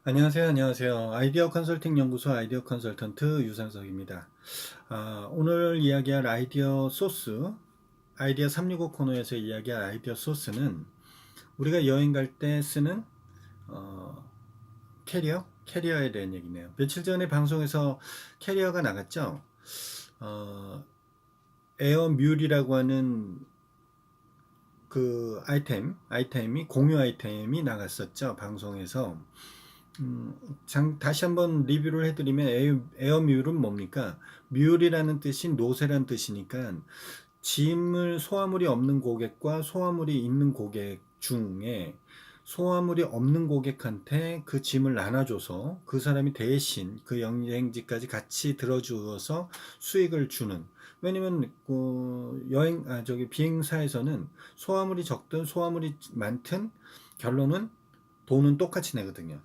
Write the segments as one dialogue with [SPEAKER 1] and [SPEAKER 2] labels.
[SPEAKER 1] 안녕하세요. 아이디어 컨설팅 연구소 아이디어 컨설턴트 유상석입니다. 오늘 이야기할 아이디어 소스, 아이디어 365 코너에서 이야기할 아이디어 소스는 우리가 여행 갈 때 쓰는 어, 캐리어에 대한 얘기네요. 며칠 전에 방송에서 캐리어가 나갔죠. 어, 에어뮬이라고 하는 그 아이템이 공유 아이템이 나갔었죠. 방송에서. 다시 한번 리뷰를 해드리면 에어뮬은 뭡니까? 뮬이라는 뜻이 노새란 뜻이니까 소화물이 없는 고객과 소화물이 있는 고객 중에 소화물이 없는 고객한테 그 짐을 나눠줘서 그 사람이 대신 그 여행지까지 같이 들어주어서 수익을 주는. 왜냐면 비행사에서는 소화물이 적든 소화물이 많든 결론은 돈은 똑같이 내거든요.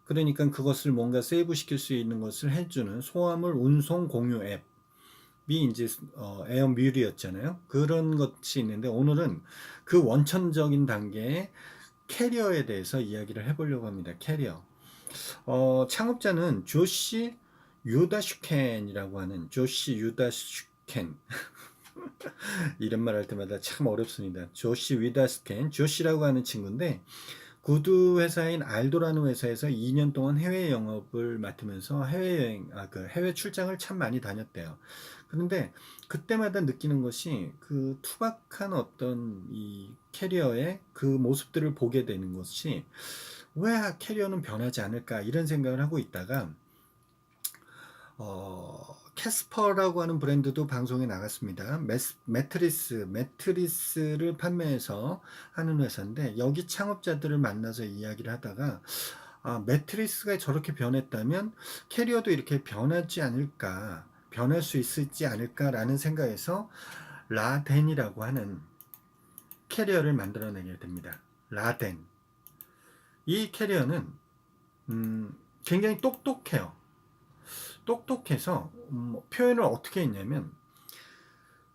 [SPEAKER 1] 그러니까 그것을 뭔가 세이브 시킬 수 있는 것을 해주는 소화물 운송 공유 앱이 이제 에어뮤리였잖아요. 그런 것이 있는데 오늘은 그 원천적인 단계의 캐리어에 대해서 이야기를 해보려고 합니다. 캐리어. 창업자는 조시 유다슈켄이라고 하는 조시 유다슈켄 이런 말 할 때마다 참 어렵습니다. 조시 위다스켄 조시라고 하는 친구인데 구두 회사인 알도라는 회사에서 2년 동안 해외 영업을 맡으면서 해외 출장을 참 많이 다녔대요. 그런데 그때마다 느끼는 것이 그 투박한 어떤 이 캐리어의 그 모습들을 보게 되는 것이 왜 캐리어는 변하지 않을까 이런 생각을 하고 있다가 캐스퍼라고 하는 브랜드도 방송에 나갔습니다. 매트리스를 판매해서 하는 회사인데 여기 창업자들을 만나서 이야기를 하다가 매트리스가 저렇게 변했다면 캐리어도 이렇게 변하지 않을까, 변할 수 있을지 않을까라는 생각에서 라덴이라고 하는 캐리어를 만들어내게 됩니다. 라덴. 이 캐리어는 굉장히 똑똑해요. 똑똑해서 표현을 어떻게 했냐면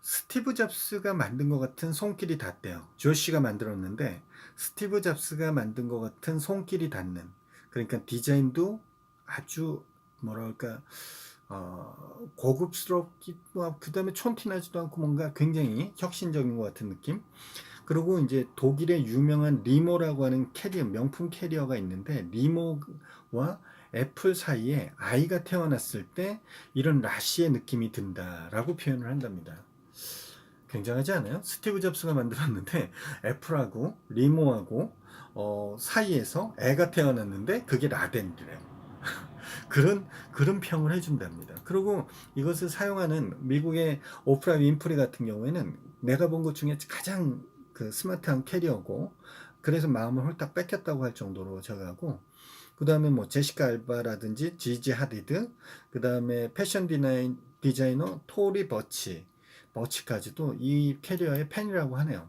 [SPEAKER 1] 스티브 잡스가 만든 것 같은 손길이 닿대요. 조시가 만들었는데 스티브 잡스가 만든 것 같은 손길이 닿는, 그러니까 디자인도 아주 뭐랄까 고급스럽기, 그 다음에 촌티나지도 않고 뭔가 굉장히 혁신적인 것 같은 느낌. 그리고 이제 독일의 유명한 리모라고 하는 캐리어, 명품 캐리어가 있는데 리모와 애플 사이에 아이가 태어났을 때 이런 라시의 느낌이 든다라고 표현을 한답니다. 굉장하지 않아요? 스티브 잡스가 만들었는데 애플하고 리모하고 사이에서 애가 태어났는데 그게 라덴이래요. 그런 평을 해준답니다. 그리고 이것을 사용하는 미국의 오프라 윈프리 같은 경우에는 내가 본 것 중에 가장 그 스마트한 캐리어고, 그래서 마음을 홀딱 뺏겼다고 할 정도로 저가고, 그 다음에 뭐 제시카 알바라든지 지지 하디드, 그 다음에 디자이너 토리 버치까지도 이 캐리어의 팬이라고 하네요.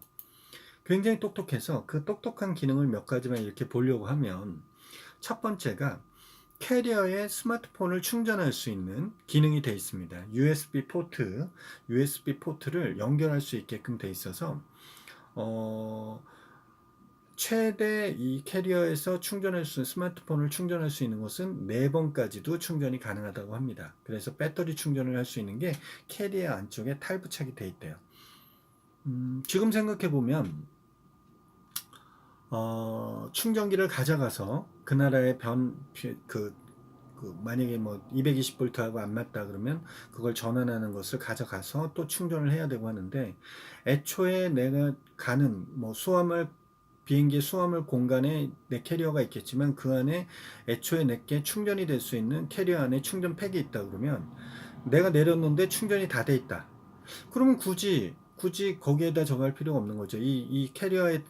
[SPEAKER 1] 굉장히 똑똑해서 그 똑똑한 기능을 몇 가지만 이렇게 보려고 하면, 첫 번째가 캐리어에 스마트폰을 충전할 수 있는 기능이 되어 있습니다. USB 포트를 연결할 수 있게끔 되어 있어서 어, 최대 이 캐리어에서 스마트폰을 충전할 수 있는 것은 4번까지도 충전이 가능하다고 합니다. 그래서 배터리 충전을 할 수 있는 게 캐리어 안쪽에 탈부착이 되어 있대요. 지금 생각해 보면 충전기를 가져가서 그 나라의 만약에 뭐 220V하고 안 맞다 그러면 그걸 전환하는 것을 가져가서 또 충전을 해야 되고 하는데, 애초에 내가 가는 뭐 비행기 수화물 공간에 내 캐리어가 있겠지만 그 안에 애초에 내게 충전이 될 수 있는 캐리어 안에 충전팩이 있다 그러면 내가 내렸는데 충전이 다 돼 있다. 그러면 굳이 거기에다 저거 할 필요가 없는 거죠. 이 캐리어에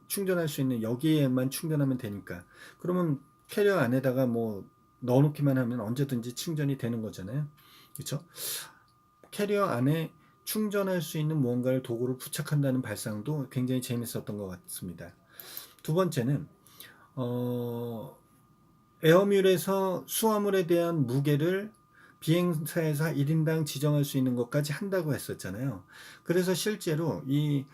[SPEAKER 1] 충전할 수 있는 여기에만 충전하면 되니까. 그러면 캐리어 안에다가 뭐 넣어놓기만 하면 언제든지 충전이 되는 거잖아요. 그렇죠? 캐리어 안에 충전할 수 있는 무언가를 도구를 부착한다는 발상도 굉장히 재밌었던 것 같습니다. 두 번째는 에어뮬에서 수화물에 대한 무게를 비행사에서 1인당 지정할 수 있는 것까지 한다고 했었잖아요. 그래서 실제로 이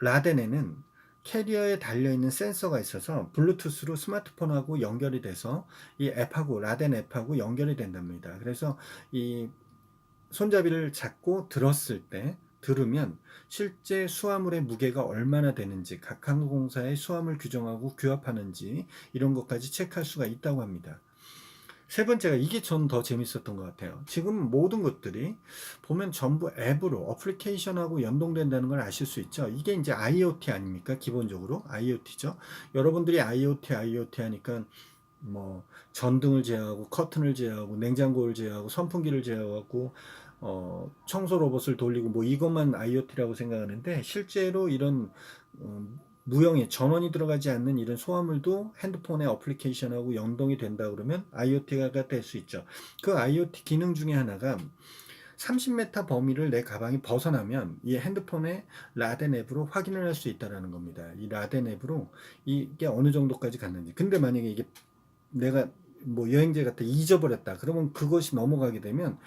[SPEAKER 1] 라덴에는 캐리어에 달려있는 센서가 있어서 블루투스로 스마트폰하고 연결이 돼서 이 앱하고 라덴 앱하고 연결이 된답니다. 그래서 이 손잡이를 잡고 들었을 때 들으면 실제 수화물의 무게가 얼마나 되는지, 각 항공사의 수화물 규정하고 규합하는지 이런 것까지 체크할 수가 있다고 합니다. 세 번째가 이게 전 더 재밌었던 것 같아요. 지금 모든 것들이 보면 전부 앱으로 어플리케이션하고 연동된다는 걸 아실 수 있죠. 이게 이제 IoT 아닙니까? 기본적으로 IoT죠. 여러분들이 IoT 하니까 뭐 전등을 제어하고 커튼을 제어하고 냉장고를 제어하고 선풍기를 제어하고 청소 로봇을 돌리고 뭐 이것만 IoT라고 생각하는데, 실제로 이런 무형의 전원이 들어가지 않는 이런 소화물도 핸드폰의 어플리케이션하고 연동이 된다 그러면 IoT가 될 수 있죠. 그 IoT 기능 중에 하나가 30m 범위를 내 가방이 벗어나면 이 핸드폰의 라덴 앱으로 확인을 할 수 있다는 겁니다. 이 라덴 앱으로 이게 어느 정도까지 갔는지. 근데 만약에 이게 내가 뭐 여행지 갔다 잊어버렸다 그러면 그것이 넘어가게 되면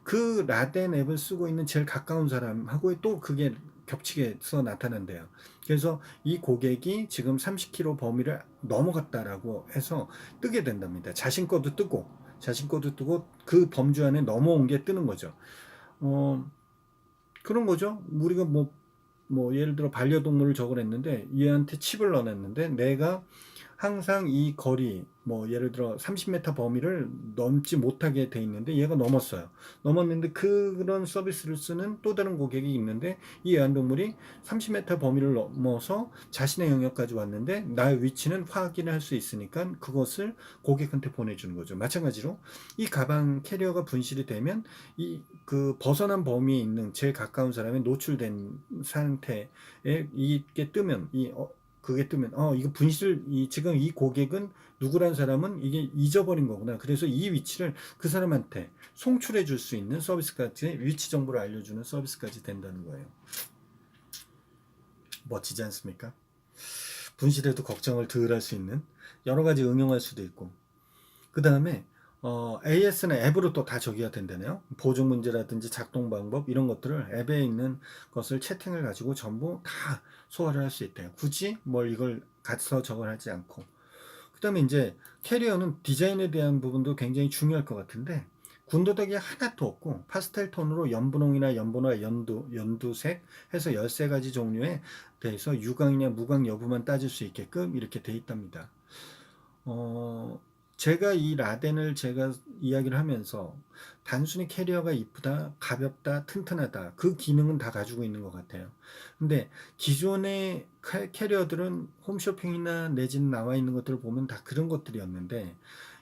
[SPEAKER 1] 그 라덴 앱을 쓰고 있는 제일 가까운 사람하고 또 그게 겹치게 해서 나타난대요. 그래서 이 고객이 지금 30km 범위를 넘어갔다라고 해서 뜨게 된답니다. 자신 거도 뜨고 그 범주 안에 넘어온 게 뜨는 거죠. 어, 그런 거죠. 우리가 뭐 예를 들어 반려동물을 저걸 했는데 얘한테 칩을 넣어놨는데 내가 항상 이 거리 뭐 예를 들어 30m 범위를 넘지 못하게 돼 있는데 얘가 넘었는데 그런 서비스를 쓰는 또 다른 고객이 있는데 이 애완동물이 30m 범위를 넘어서 자신의 영역까지 왔는데 나의 위치는 확인을 할 수 있으니까 그것을 고객한테 보내주는 거죠. 마찬가지로 이 가방 캐리어가 분실이 되면 이 그 벗어난 범위에 있는 제일 가까운 사람이 노출된 상태에 이게 뜨면 그게 뜨면 이거 지금 이 고객은 누구란 사람은 이게 잊어버린 거구나. 그래서 이 위치를 그 사람한테 송출해 줄 수 있는 서비스까지, 위치 정보를 알려주는 서비스까지 된다는 거예요. 멋지지 않습니까? 분실해도 걱정을 덜 할 수 있는 여러 가지 응용할 수도 있고. 그 다음에 AS는 앱으로 또 다 저기가 된다네요. 보정 문제라든지 작동 방법 이런 것들을 앱에 있는 것을 채팅을 가지고 전부 다 소화를 할 수 있대요. 굳이 뭘 이걸 가서 저걸 하지 않고. 그 다음에 이제 캐리어는 디자인에 대한 부분도 굉장히 중요할 것 같은데 군더더기 하나도 없고 파스텔 톤으로 연분홍이나 연보나 연두색 해서 13가지 종류에 대해서 유광이냐 무광 여부만 따질 수 있게끔 이렇게 돼 있답니다. 제가 이 라덴을 제가 이야기를 하면서 단순히 캐리어가 이쁘다, 가볍다, 튼튼하다 그 기능은 다 가지고 있는 것 같아요. 근데 기존의 캐리어들은 홈쇼핑이나 내지는 나와 있는 것들을 보면 다 그런 것들이었는데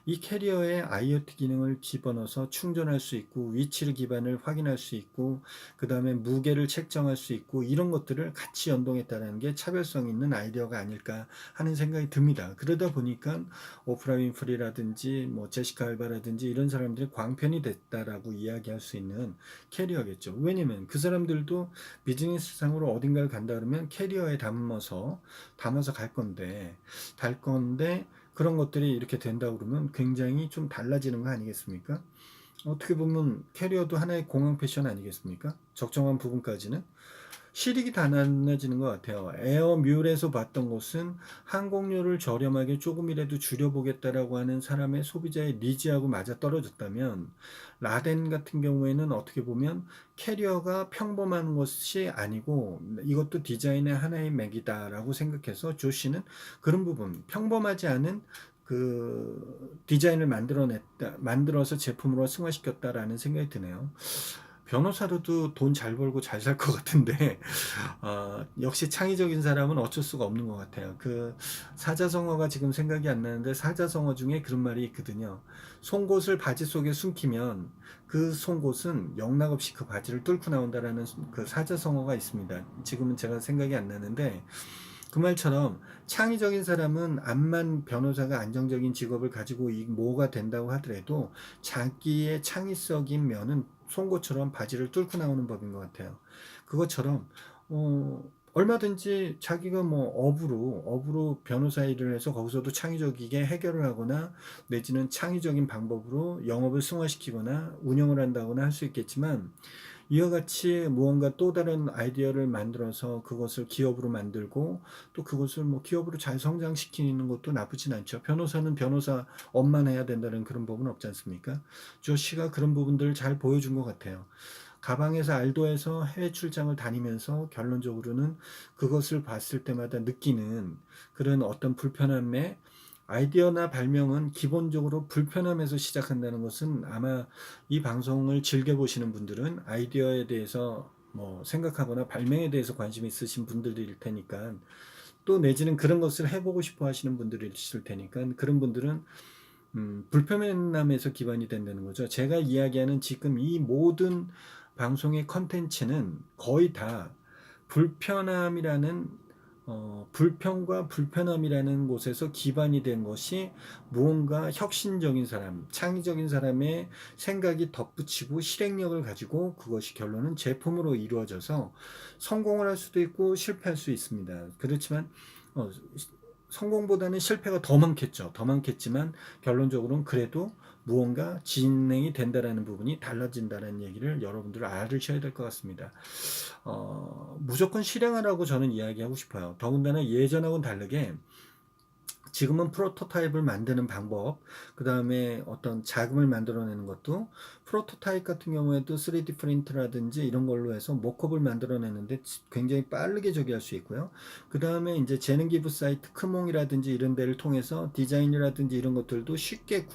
[SPEAKER 1] 이 캐리어에 IoT 기능을 집어넣어서 충전할 수 있고 위치를 기반을 확인할 수 있고 그 다음에 무게를 책정할 수 있고 이런 것들을 같이 연동했다는 게 차별성 있는 아이디어가 아닐까 하는 생각이 듭니다. 그러다 보니까 오프라 윈프리라든지 뭐 제시카 알바라든지 이런 사람들이 광편이 됐다라고 이야기할 수 있는 캐리어겠죠. 왜냐면 그 사람들도 비즈니스상으로 어딘가를 간다 그러면 캐리어에 담아서 갈 건데 그런 것들이 이렇게 된다 그러면 굉장히 좀 달라지는 거 아니겠습니까? 어떻게 보면 캐리어도 하나의 공항 패션 아니겠습니까? 적정한 부분까지는 실익이 다 나눠지는 것 같아요. 에어뮬에서 봤던 것은 항공료를 저렴하게 조금이라도 줄여보겠다라고 하는 사람의 소비자의 니즈하고 맞아 떨어졌다면 라덴 같은 경우에는 어떻게 보면 캐리어가 평범한 것이 아니고 이것도 디자인의 하나의 맥이다라고 생각해서 조씨는 그런 부분 평범하지 않은 그 디자인을 만들어서 제품으로 승화시켰다라는 생각이 드네요. 변호사로도 돈 잘 벌고 잘 살 것 같은데 역시 창의적인 사람은 어쩔 수가 없는 것 같아요. 그 사자성어가 지금 생각이 안 나는데 사자성어 중에 그런 말이 있거든요. 송곳을 바지 속에 숨기면 그 송곳은 영락없이 그 바지를 뚫고 나온다라는 그 사자성어가 있습니다. 지금은 제가 생각이 안 나는데 그 말처럼 창의적인 사람은 암만 변호사가 안정적인 직업을 가지고 뭐가 된다고 하더라도 자기의 창의적인 면은 송곳처럼 바지를 뚫고 나오는 법인 것 같아요. 그것처럼 얼마든지 자기가 뭐 업으로 변호사 일을 해서 거기서도 창의적이게 해결을 하거나 내지는 창의적인 방법으로 영업을 승화시키거나 운영을 한다거나 할 수 있겠지만 이와 같이 무언가 또 다른 아이디어를 만들어서 그것을 기업으로 만들고 또 그것을 뭐 기업으로 잘 성장시키는 것도 나쁘진 않죠. 변호사는 변호사 업만 해야 된다는 그런 법은 없지 않습니까? 조 씨가 그런 부분들을 잘 보여준 것 같아요. 가방에서 알도에서 해외 출장을 다니면서 결론적으로는 그것을 봤을 때마다 느끼는 그런 어떤 불편함에 아이디어나 발명은 기본적으로 불편함에서 시작한다는 것은 아마 이 방송을 즐겨보시는 분들은 아이디어에 대해서 뭐 생각하거나 발명에 대해서 관심 있으신 분들일 테니까 또 내지는 그런 것을 해보고 싶어 하시는 분들이실 테니까 그런 분들은 불편함에서 기반이 된다는 거죠. 제가 이야기하는 지금 이 모든 방송의 컨텐츠는 거의 다 불편함이라는 불편과 불편함이라는 곳에서 기반이 된 것이 무언가 혁신적인 사람, 창의적인 사람의 생각이 덧붙이고 실행력을 가지고 그것이 결론은 제품으로 이루어져서 성공을 할 수도 있고 실패할 수 있습니다. 그렇지만 성공보다는 실패가 더 많겠죠. 더 많겠지만 결론적으로는 그래도 무언가 진행이 된다라는 부분이 달라진다는 얘기를 여러분들 알으셔야 될 것 같습니다. 무조건 실행하라고 저는 이야기하고 싶어요. 더군다나 예전하고는 다르게 지금은 프로토타입을 만드는 방법, 그 다음에 어떤 자금을 만들어내는 것도 프로토타입 같은 경우에도 3D 프린트라든지 이런 걸로 해서 모컵을 만들어내는데 굉장히 빠르게 저기 할 수 있고요. 그 다음에 이제 재능 기부 사이트 크몽이라든지 이런 데를 통해서 디자인이라든지 이런 것들도 쉽게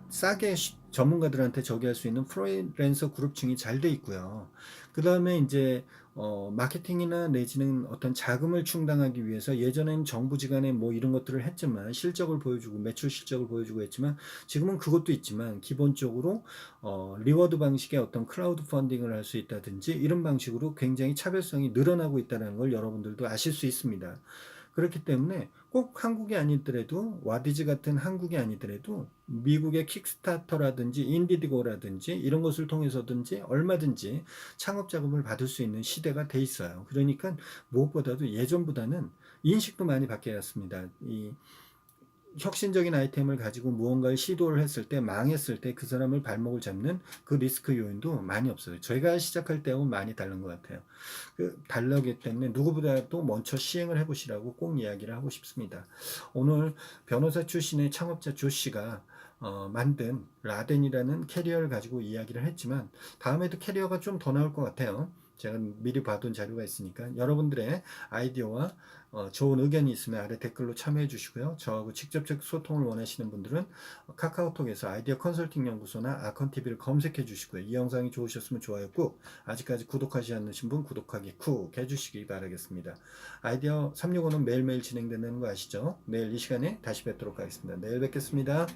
[SPEAKER 1] 싸게 전문가들한테 저기 할 수 있는 프리랜서 그룹층이 잘 돼 있고요. 그 다음에 이제 마케팅이나 내지는 어떤 자금을 충당하기 위해서 예전엔 정부지간에 뭐 이런 것들을 했지만 실적을 보여주고 매출 실적을 보여주고 했지만 지금은 그것도 있지만 기본적으로 리워드 방식의 어떤 크라우드 펀딩을 할 수 있다든지 이런 방식으로 굉장히 차별성이 늘어나고 있다는 걸 여러분들도 아실 수 있습니다. 그렇기 때문에 꼭 한국이 아니더라도 와디즈 같은 한국이 아니더라도 미국의 킥스타터라든지 인디디고라든지 이런 것을 통해서든지 얼마든지 창업 자금을 받을 수 있는 시대가 돼 있어요. 그러니까 무엇보다도 예전보다는 인식도 많이 바뀌었습니다. 이 혁신적인 아이템을 가지고 무언가를 시도를 했을 때 망했을 때 그 사람을 발목을 잡는 그 리스크 요인도 많이 없어요. 저희가 시작할 때하고는 많이 다른 것 같아요. 다르기 때문에 누구보다도 먼저 시행을 해보시라고 꼭 이야기를 하고 싶습니다. 오늘 변호사 출신의 창업자 조 씨가 만든 라덴이라는 캐리어를 가지고 이야기를 했지만 다음에도 캐리어가 좀 더 나올 것 같아요. 제가 미리 봐둔 자료가 있으니까 여러분들의 아이디어와 좋은 의견이 있으면 아래 댓글로 참여해 주시고요. 저하고 직접적 소통을 원하시는 분들은 카카오톡에서 아이디어 컨설팅 연구소나 아컨TV를 검색해 주시고요. 이 영상이 좋으셨으면 좋아요 꾹, 아직까지 구독하지 않으신 분 구독하기 쿡 해주시기 바라겠습니다. 아이디어 365는 매일매일 진행된다는 거 아시죠? 내일 이 시간에 다시 뵙도록 하겠습니다. 내일 뵙겠습니다.